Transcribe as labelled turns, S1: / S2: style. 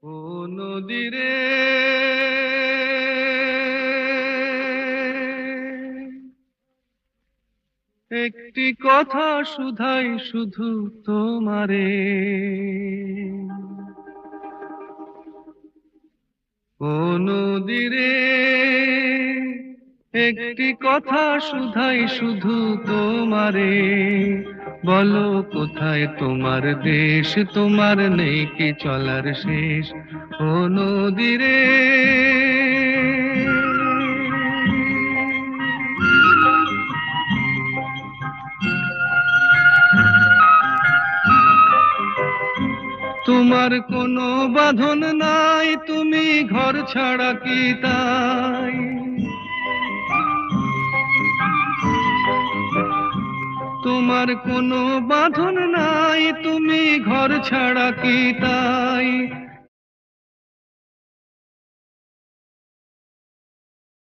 S1: ও নদীরে একটি কথা শুধাই শুধু তোমারে। ও নদীরে একটি কথা শুধাই শুধু তোমারে। বলো কোথায় তোমার দেশ, তোমার নেই কি চলার শেষ। ও নদীরে তোমার কোনো বাঁধন নাই, তুমি ঘর ছাড়া কি তাই। তোমার কোনো বাঁধন নাই, তুমি ঘর ছাড়া কি তাই।